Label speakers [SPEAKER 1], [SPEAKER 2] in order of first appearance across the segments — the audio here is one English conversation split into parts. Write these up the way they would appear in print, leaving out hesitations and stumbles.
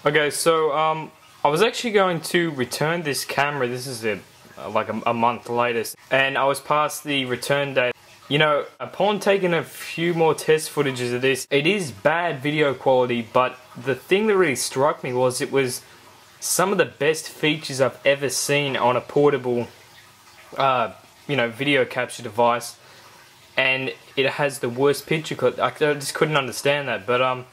[SPEAKER 1] Okay, so I was actually going to return this camera. This is like a month later, and I was past the return date. You know, upon taking a few more test footages of this, it is bad video quality, but the thing that really struck me was it was some of the best features I've ever seen on a portable, you know, video capture device, and it has the worst picture quality. I just couldn't understand that, but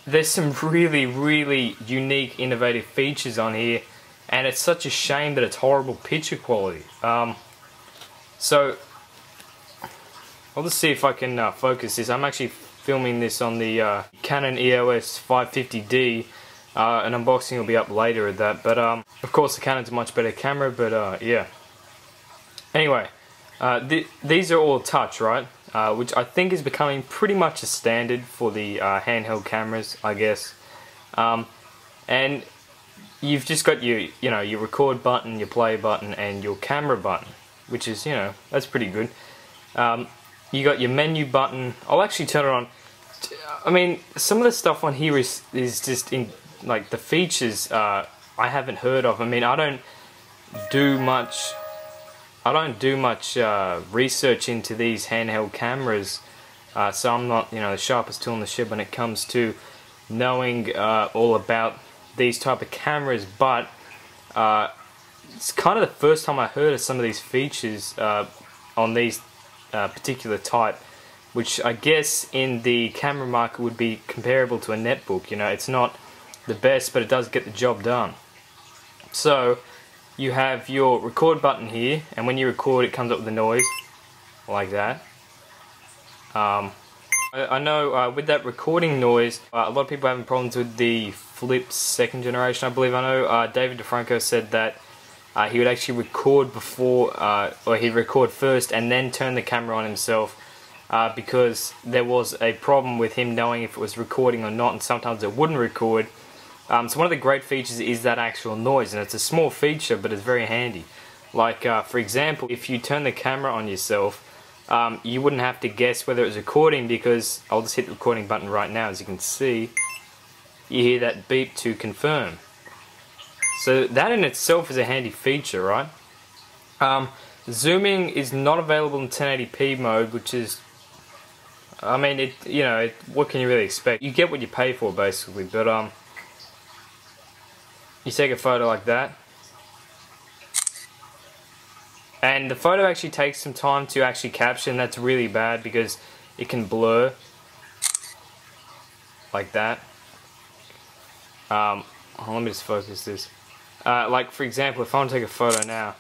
[SPEAKER 1] there's some really unique, innovative features on here, and it's such a shame that it's horrible picture quality. So I'll just see if I can focus this. I'm actually filming this on the Canon EOS 550D. An unboxing will be up later of that, but of course the Canon's a much better camera, but yeah. Anyway, these are all touch, right? Which I think is becoming pretty much a standard for the handheld cameras, I guess. And you've just got your record button, your play button, and your camera button, which is, you know, that's pretty good. You got your menu button. I'll actually turn it on. I mean, some of the stuff on here is just in, like, the features I haven't heard of. I mean, I don't do much research into these handheld cameras, so I'm not, you know, the sharpest tool in the shed when it comes to knowing all about these type of cameras. But it's kind of the first time I heard of some of these features on these particular type, which I guess in the camera market would be comparable to a netbook. You know, it's not the best, but it does get the job done. So you have your record button here, and when you record it comes up with a noise like that. I know with that recording noise, a lot of people are having problems with the Flip 2nd generation, I believe. I know David DeFranco said that he would actually record before, or he'd record first and then turn the camera on himself, because there was a problem with him knowing if it was recording or not, and sometimes it wouldn't record. So one of the great features is that actual noise, and it's a small feature, but it's very handy. Like, for example, if you turn the camera on yourself, you wouldn't have to guess whether it was recording, because I'll just hit the recording button right now. As you can see, you hear that beep to confirm. So that in itself is a handy feature, right? Zooming is not available in 1080p mode, which is, I mean, what can you really expect? You get what you pay for, basically. But you take a photo like that, and the photo actually takes some time to actually capture, and that's really bad because it can blur like that. Let me just focus this. Like, for example, if I want to take a photo now,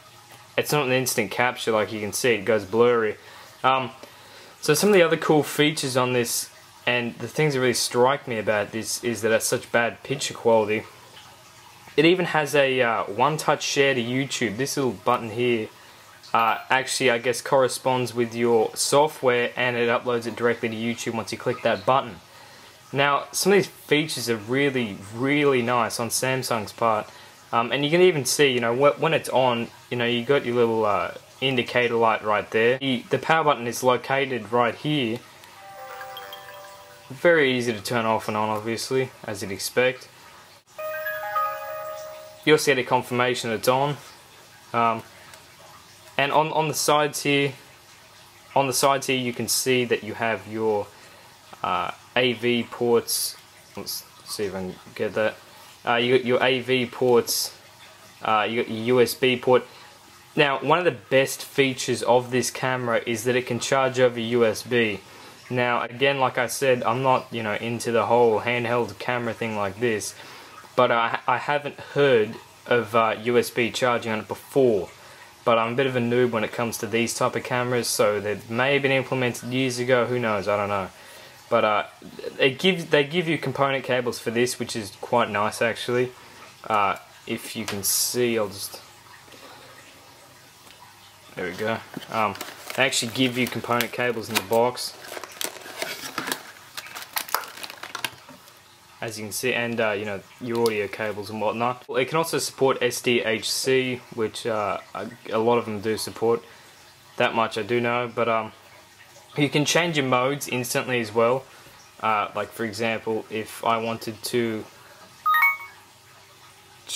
[SPEAKER 1] it's not an instant capture. Like you can see, it goes blurry. So some of the other cool features on this, and the things that really strike me about this, is that it's such bad picture quality. It even has a one-touch share to YouTube. This little button here actually, I guess, corresponds with your software, and it uploads it directly to YouTube once you click that button. Now, some of these features are really nice on Samsung's part. And you can even see, you know, when it's on, you know, you got your little indicator light right there. The power button is located right here. Very easy to turn off and on, obviously, as you'd expect. You also get a confirmation that it's on. And on the sides here, you can see that you have your AV ports. Let's see if I can get that. You got your AV ports, you got your USB port. Now, one of the best features of this camera is that it can charge over USB. Now, again, like I said, I'm not, you know, into the whole handheld camera thing like this, but I haven't heard of USB charging on it before. But I'm a bit of a noob when it comes to these type of cameras, so they may have been implemented years ago. Who knows? I don't know. But they give you component cables for this, which is quite nice actually. If you can see, I'll just, there we go. They actually give you component cables in the box, as you can see, and you know, your audio cables and whatnot. It can also support SDHC, which a lot of them do support. That much I do know, but you can change your modes instantly as well. Like, for example, if I wanted to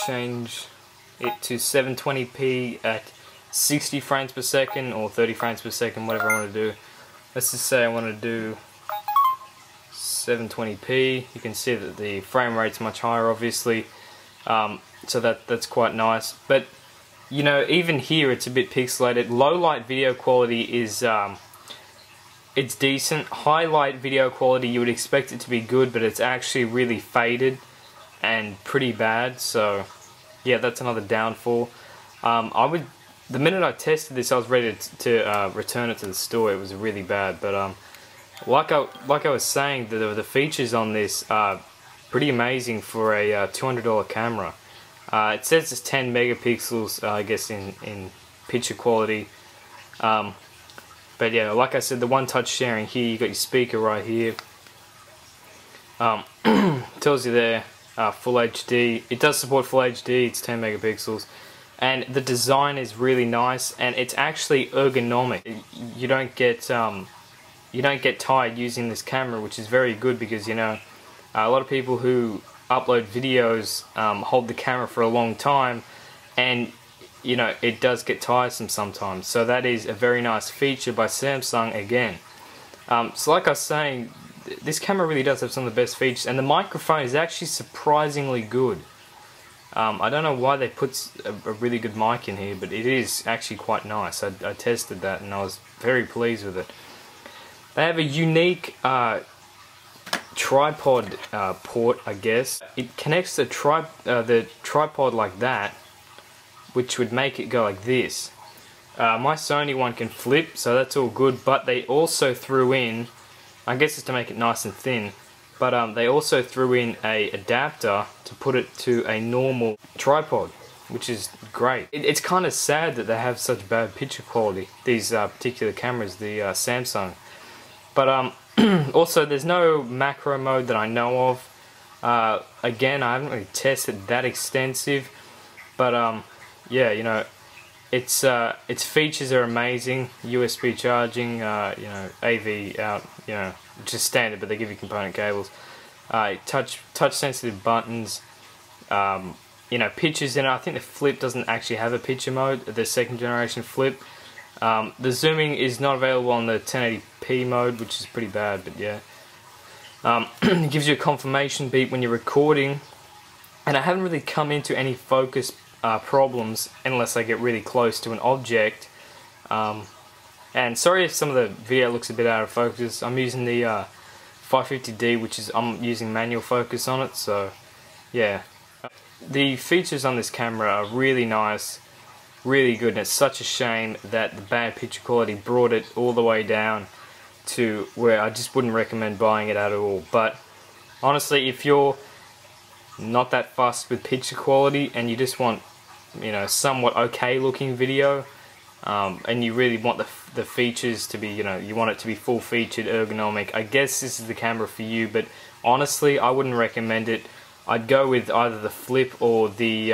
[SPEAKER 1] change it to 720p at 60 frames per second or 30 frames per second, whatever I want to do. Let's just say I want to do 720p. You can see that the frame rate's much higher, obviously, so that's quite nice. But you know, even here it's a bit pixelated. Low light video quality is it's decent. High light video quality, you would expect it to be good, but it's actually really faded and pretty bad. So yeah, that's another downfall. The minute I tested this, I was ready to return it to the store. It was really bad, but like I was saying, the features on this are pretty amazing for a $200 camera. It says it's 10 megapixels, I guess, in picture quality. But yeah, like I said, the one-touch sharing here, you got your speaker right here. Tells you there, full HD. It does support full HD. It's 10 megapixels, and the design is really nice, and it's actually ergonomic. You don't get tired using this camera, which is very good, because you know, a lot of people who upload videos hold the camera for a long time, and you know, it does get tiresome sometimes. So that is a very nice feature by Samsung again. So like I was saying, this camera really does have some of the best features, and the microphone is actually surprisingly good. I don't know why they put a really good mic in here, but it is actually quite nice. I tested that and I was very pleased with it. They have a unique tripod port, I guess. It connects the tripod like that, which would make it go like this. My Sony one can flip, so that's all good, but they also threw in, I guess it's to make it nice and thin, but they also threw in a adapter to put it to a normal tripod, which is great. It's kind of sad that they have such bad picture quality, these particular cameras, the Samsung. But also, there's no macro mode that I know of. Again, I haven't really tested that extensive, but yeah, you know, its features are amazing. USB charging, you know, AV out, you know, just standard, but they give you component cables. Touch sensitive buttons. You know, pictures in it. I think the Flip doesn't actually have a picture mode, the second generation Flip. The zooming is not available on the 1080p mode, which is pretty bad, but yeah. It gives you a confirmation beep when you're recording, and I haven't really come into any focus problems unless I get really close to an object. And sorry if some of the video looks a bit out of focus. I'm using the 550D, which is, I'm using manual focus on it, so yeah. The features on this camera are really nice, really good, and it's such a shame that the bad picture quality brought it all the way down to where I just wouldn't recommend buying it at all. But honestly, if you're not that fussed with picture quality and you just want, you know, somewhat okay looking video, and you really want the features to be, you know, you want it to be full featured, ergonomic, I guess this is the camera for you. But honestly, I wouldn't recommend it. I'd go with either the Flip or the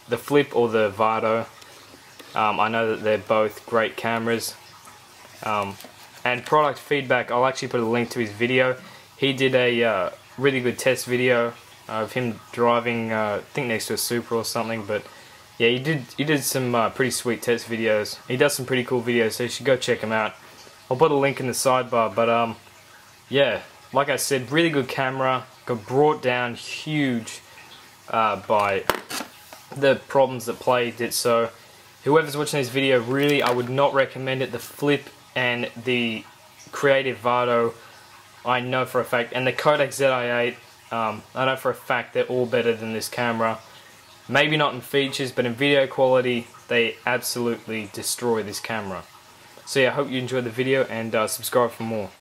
[SPEAKER 1] Vado. I know that they're both great cameras. And product feedback, I'll actually put a link to his video. He did a really good test video of him driving, I think next to a Supra or something. But yeah, he did some pretty sweet test videos. He does some pretty cool videos, so you should go check him out. I'll put a link in the sidebar. But yeah, like I said, really good camera. Got brought down huge by the problems that plagued it. So whoever's watching this video, really, I would not recommend it. The Flip and the Creative Vado, I know for a fact, and the Kodak ZI8, I know for a fact they're all better than this camera. Maybe not in features, but in video quality, they absolutely destroy this camera. So yeah, I hope you enjoyed the video, and subscribe for more.